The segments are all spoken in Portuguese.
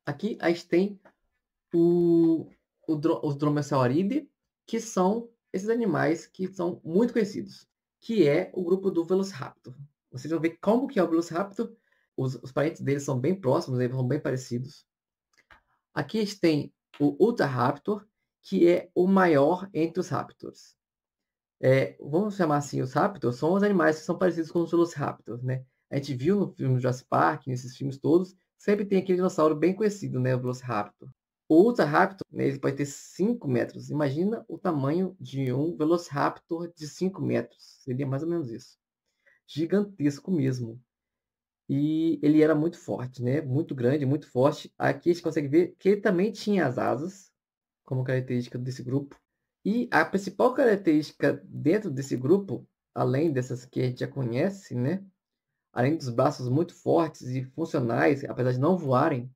Aqui a gente tem os dromaeosauridae, que são esses animais que são muito conhecidos, que é o grupo do Velociraptor. Vocês vão ver como que é o Velociraptor. Os parentes deles são bem próximos, eles são bem parecidos. Aqui a gente tem o Utahraptor, que é o maior entre os raptors. Vamos chamar assim, os raptors são os animais que são parecidos com os velociraptors, né? A gente viu no filme Jurassic Park, nesses filmes todos, sempre tem aquele dinossauro bem conhecido, né? O Velociraptor. O Utahraptor, né, ele pode ter 5 metros. Imagina o tamanho de um Velociraptor de 5 metros. Seria mais ou menos isso. Gigantesco mesmo. E ele era muito forte, né? Muito grande, muito forte. Aqui a gente consegue ver que ele também tinha as asas, como característica desse grupo. E a principal característica dentro desse grupo, além dessas que a gente já conhece, né? Além dos braços muito fortes e funcionais, apesar de não voarem,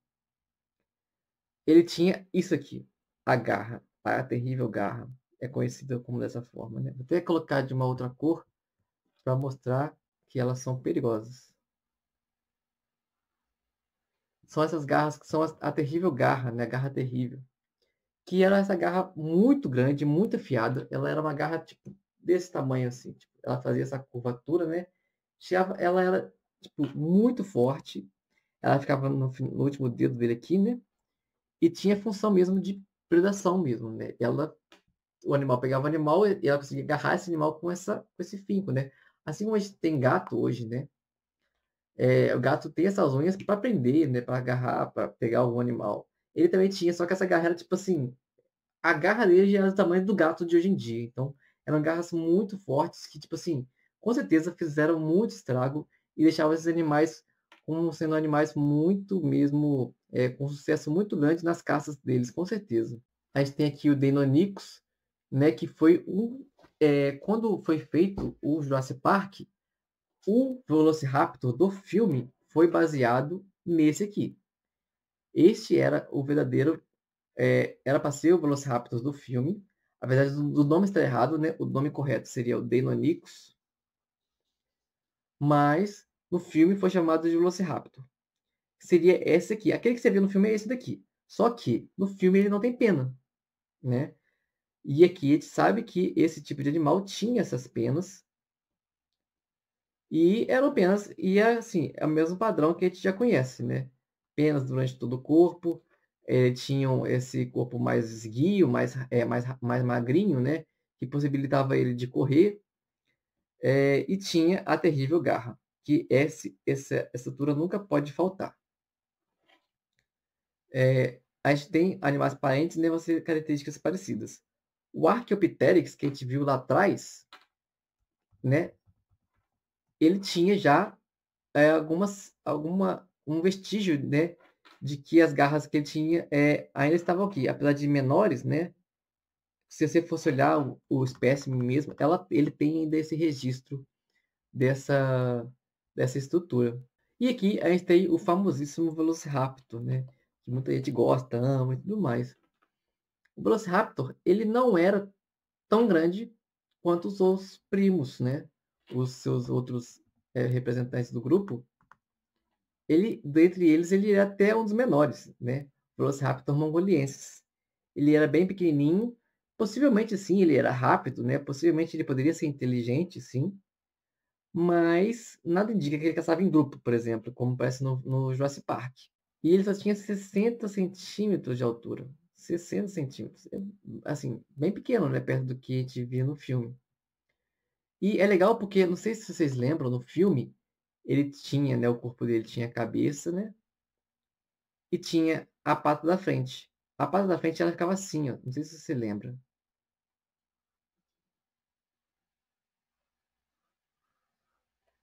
ele tinha isso aqui, a garra, a terrível garra. É conhecida como dessa forma, né? Vou até colocar de uma outra cor para mostrar que elas são perigosas. São essas garras que são a terrível garra, né? A garra terrível. Que era essa garra muito grande, muito afiada. Ela era uma garra tipo desse tamanho assim, tipo, ela fazia essa curvatura, né? Ela era tipo muito forte. Ela ficava no último dedo dele aqui, né? E tinha função mesmo de predação mesmo, né? O animal pegava o animal e ela conseguia agarrar esse animal com esse finco, né? Assim como a gente tem gato hoje, né? O gato tem essas unhas para prender, né? Para agarrar, para pegar algum animal. Ele também tinha, só que essa garra era tipo assim, a garra dele já era do tamanho do gato de hoje em dia. Então, eram garras muito fortes que, tipo assim, com certeza fizeram muito estrago e deixavam esses animais como sendo animais muito mesmo, com um sucesso muito grande nas caças deles, com certeza. A gente tem aqui o Deinonychus, né, que foi quando foi feito o Jurassic Park, o Velociraptor do filme foi baseado nesse aqui. Este era o verdadeiro era para ser o Velociraptor do filme. Apesar do nome estar errado, né? O nome correto seria o Deinonychus. Mas no filme foi chamado de Velociraptor. Seria esse aqui. Aquele que você viu no filme é esse daqui. Só que no filme ele não tem pena, né? E aqui a gente sabe que esse tipo de animal tinha essas penas. E eram penas, e assim, é o mesmo padrão que a gente já conhece, né? Penas durante todo o corpo, tinham esse corpo mais esguio, mais magrinho, né? Que possibilitava ele de correr, e tinha a terrível garra, que essa estrutura nunca pode faltar. A gente tem animais parentes, né? Vão ser características parecidas. O Archaeopteryx, que a gente viu lá atrás, né? Ele tinha já um vestígio, né, de que as garras que ele tinha ainda estavam aqui, apesar de menores, né? Se você fosse olhar o espécime mesmo, ele tem ainda esse registro dessa, dessa estrutura. E aqui a gente tem o famosíssimo Velociraptor, né? Que muita gente gosta, ama e tudo mais. O Velociraptor, ele não era tão grande quanto os seus primos, né? Os seus outros representantes do grupo. Dentre eles, ele era até um dos menores, né? Velociraptor mongoliensis. Ele era bem pequenininho, possivelmente sim, ele era rápido, né? Possivelmente ele poderia ser inteligente, sim, mas nada indica que ele caçava em grupo, por exemplo, como parece no Jurassic Park. E ele só tinha 60 centímetros de altura. 60 centímetros. Assim, bem pequeno, né? Perto do que a gente via no filme. E é legal porque, não sei se vocês lembram, no filme, ele tinha, né? O corpo dele tinha a cabeça, né? E tinha a pata da frente. A pata da frente ela ficava assim, ó. Não sei se você lembra.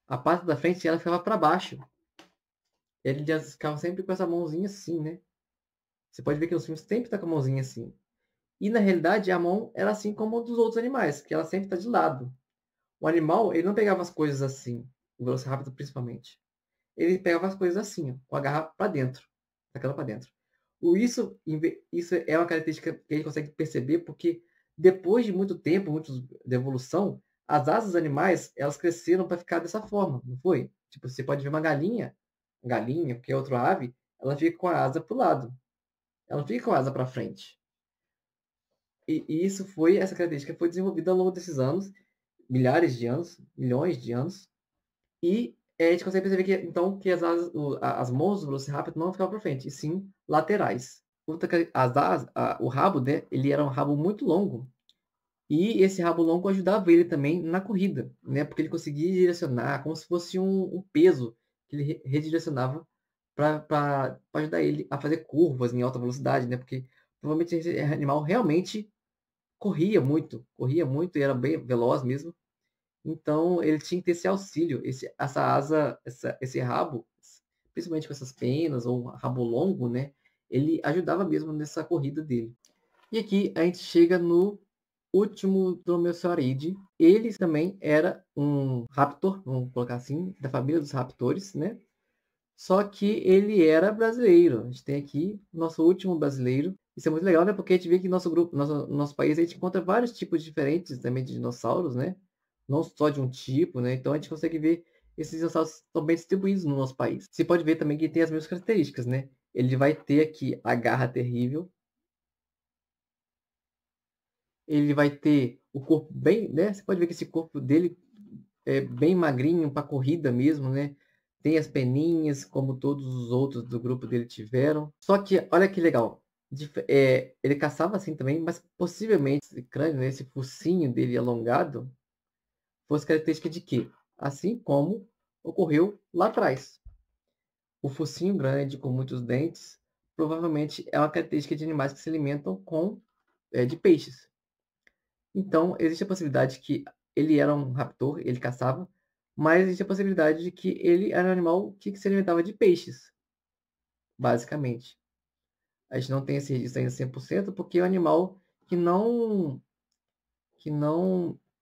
A pata da frente ela ficava para baixo. Ele já ficava sempre com essa mãozinha assim, né? Você pode ver que nos filmes sempre tá com a mãozinha assim. E na realidade a mão era assim como a dos outros animais, que ela sempre está de lado. O animal, ele não pegava as coisas assim, o Velociraptor principalmente. Ele pegava as coisas assim, ó, com a garra para dentro, tacando para dentro. Isso é uma característica que a gente consegue perceber porque depois de muito tempo, de evolução, as asas dos animais, elas cresceram para ficar dessa forma, não foi? Tipo, você pode ver uma galinha, qualquer outra ave, ela fica com a asa para o lado. Ela não fica com a asa para frente. E essa característica foi desenvolvida ao longo desses anos, milhares de anos, milhões de anos. E a gente consegue perceber que, então, que as mãos do Velociraptor não ficavam para frente, e sim laterais. O rabo, né, ele era um rabo muito longo. E esse rabo longo ajudava ele também na corrida, né? Porque ele conseguia direcionar como se fosse um peso que ele redirecionava para ajudar ele a fazer curvas em alta velocidade, né? Porque provavelmente esse animal realmente corria muito e era bem veloz mesmo. Então ele tinha que ter esse auxílio, essa asa, esse rabo, principalmente com essas penas ou rabo longo, né? Ele ajudava mesmo nessa corrida dele. E aqui a gente chega no último Dromaeosauridae. Ele também era um raptor, vamos colocar assim, da família dos raptores, né? Só que ele era brasileiro. A gente tem aqui nosso último brasileiro. Isso é muito legal, né? Porque a gente vê que nosso grupo, nosso país, a gente encontra vários tipos diferentes também de dinossauros, né? Não só de um tipo, né? Então a gente consegue ver esses dinossauros estão bem distribuídos no nosso país. Você pode ver também que tem as mesmas características, né? Ele vai ter aqui a garra terrível. Ele vai ter o corpo bem, né? Você pode ver que esse corpo dele é bem magrinho para corrida mesmo, né? Tem as peninhas, como todos os outros do grupo dele tiveram. Só que, olha que legal. Ele caçava assim também, mas possivelmente esse crânio, né, esse focinho dele alongado, fosse característica de quê? Assim como ocorreu lá atrás. O focinho grande, com muitos dentes, provavelmente é uma característica de animais que se alimentam de peixes. Então, existe a possibilidade que ele era um raptor, ele caçava, mas existe a possibilidade de que ele era um animal que se alimentava de peixes, basicamente. A gente não tem esse registro ainda 100%, porque é um animal que não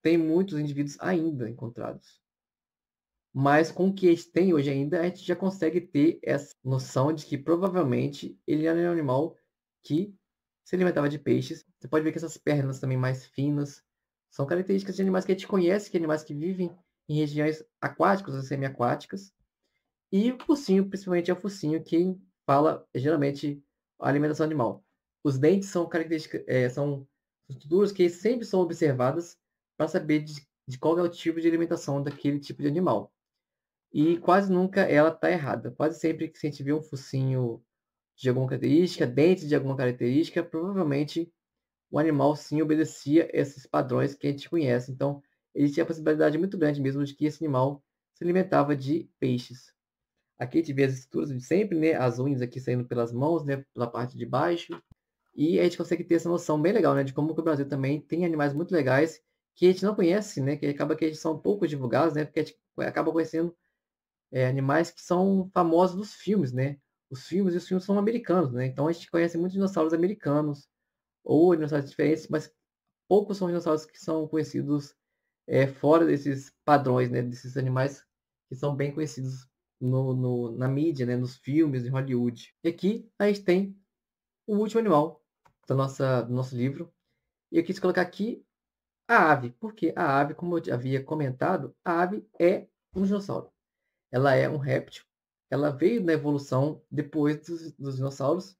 tem muitos indivíduos ainda encontrados. Mas com o que a gente tem hoje ainda, a gente já consegue ter essa noção de que provavelmente ele era um animal que se alimentava de peixes. Você pode ver que essas pernas também mais finas são características de animais que a gente conhece, que animais que vivem em regiões aquáticas ou semiaquáticas. E o focinho, principalmente, é o focinho que fala geralmente a alimentação animal. Os dentes são características, são estruturas que sempre são observadas para saber de qual é o tipo de alimentação daquele tipo de animal. E quase nunca ela está errada. Quase sempre que a gente vê um focinho de alguma característica, dentes de alguma característica, provavelmente o animal sim obedecia esses padrões que a gente conhece. Então, existe a possibilidade muito grande mesmo de que esse animal se alimentava de peixes. Aqui a gente vê as estruturas de sempre, né? As unhas aqui saindo pelas mãos, né? Pela parte de baixo. E a gente consegue ter essa noção bem legal, né? De como que o Brasil também tem animais muito legais que a gente não conhece, né? Que acaba que eles são pouco divulgados, né? Porque a gente acaba conhecendo animais que são famosos dos filmes, né? Os filmes são americanos, né? Então a gente conhece muitos dinossauros americanos ou dinossauros diferentes, mas poucos são dinossauros que são conhecidos fora desses padrões, né? Desses animais que são bem conhecidos na mídia, né? Nos filmes de Hollywood. E aqui a gente tem o último animal do nosso livro. E eu quis colocar aqui a ave, porque a ave, como eu havia comentado, a ave é um dinossauro. Ela é um réptil. Ela veio na evolução depois dos dinossauros.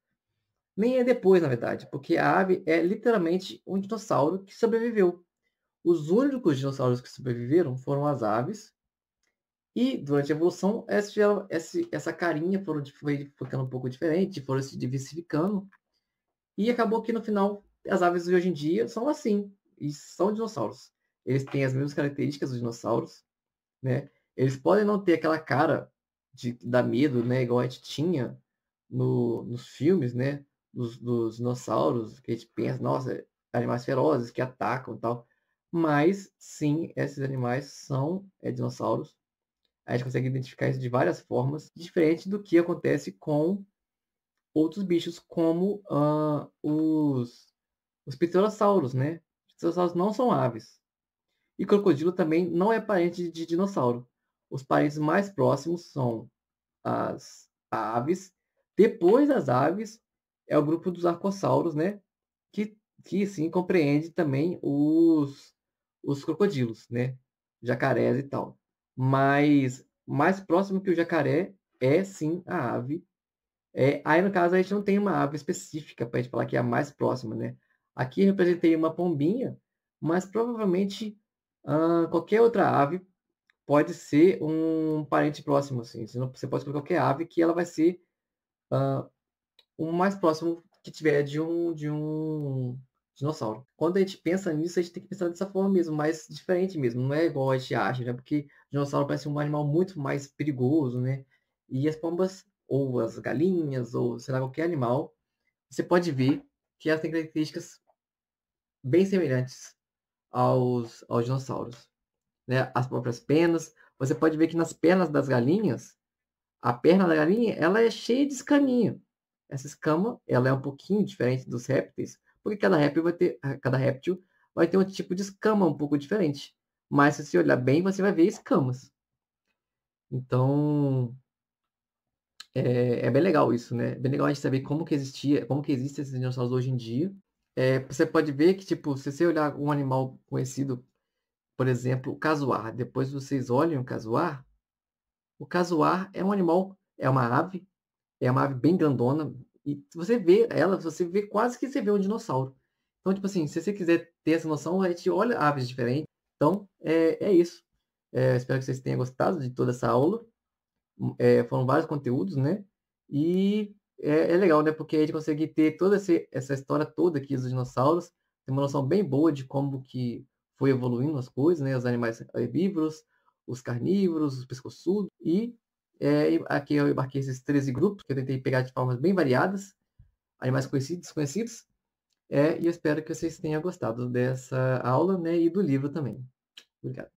Nem é depois, na verdade, porque a ave é literalmente um dinossauro que sobreviveu. Os únicos dinossauros que sobreviveram foram as aves. E durante a evolução, essa carinha foi ficando um pouco diferente, foram se diversificando. E acabou que no final, as aves de hoje em dia são assim. E são dinossauros. Eles têm as mesmas características dos dinossauros, né? Eles podem não ter aquela cara de dar medo, né? Igual a gente tinha nos filmes, né? Dos dinossauros, que a gente pensa, nossa, animais ferozes que atacam e tal. Mas, sim, esses animais são dinossauros. A gente consegue identificar isso de várias formas, diferente do que acontece com outros bichos, como os pterossauros, né? Os pterossauros não são aves. E crocodilo também não é parente de dinossauro. Os parentes mais próximos são as aves. Depois das aves é o grupo dos arcossauros, né? Que sim compreende também os crocodilos, né? Jacarés e tal. Mas mais próximo que o jacaré é sim a ave. Aí, no caso, a gente não tem uma ave específica para a gente falar que é a mais próxima, né? Aqui eu representei uma pombinha, mas provavelmente qualquer outra ave pode ser um parente próximo, assim. Você pode escolher qualquer ave que ela vai ser o mais próximo que tiver de um dinossauro. Quando a gente pensa nisso, a gente tem que pensar dessa forma mesmo, mais diferente mesmo. Não é igual a gente acha, né? Porque dinossauro parece um animal muito mais perigoso, né? E as pombas, ou as galinhas, ou sei lá, qualquer animal, você pode ver que elas têm características bem semelhantes aos dinossauros, né? As próprias penas. Você pode ver que nas pernas das galinhas, a perna da galinha, ela é cheia de escaminha. Essa escama, ela é um pouquinho diferente dos répteis, porque cada réptil vai ter um tipo de escama um pouco diferente. Mas se você olhar bem, você vai ver escamas. Então, é bem legal isso, né? É bem legal a gente saber como que existem esses dinossauros hoje em dia. Você pode ver que, tipo, se você olhar um animal conhecido, por exemplo, o casuar, depois vocês olham o casuar é um animal, é uma ave bem grandona, e você vê ela, você vê quase que você vê um dinossauro. Então, tipo assim, se você quiser ter essa noção, a gente olha aves diferentes. Então, é isso. Espero que vocês tenham gostado de toda essa aula. Foram vários conteúdos, né? E é legal, né? Porque a gente consegue ter toda essa história toda aqui dos dinossauros, tem uma noção bem boa de como que foi evoluindo as coisas, né? Os animais herbívoros, os carnívoros, os pescoçudos. E aqui eu embarquei esses 13 grupos, que eu tentei pegar de formas bem variadas, animais conhecidos, desconhecidos. E eu espero que vocês tenham gostado dessa aula, né? E do livro também. Obrigado.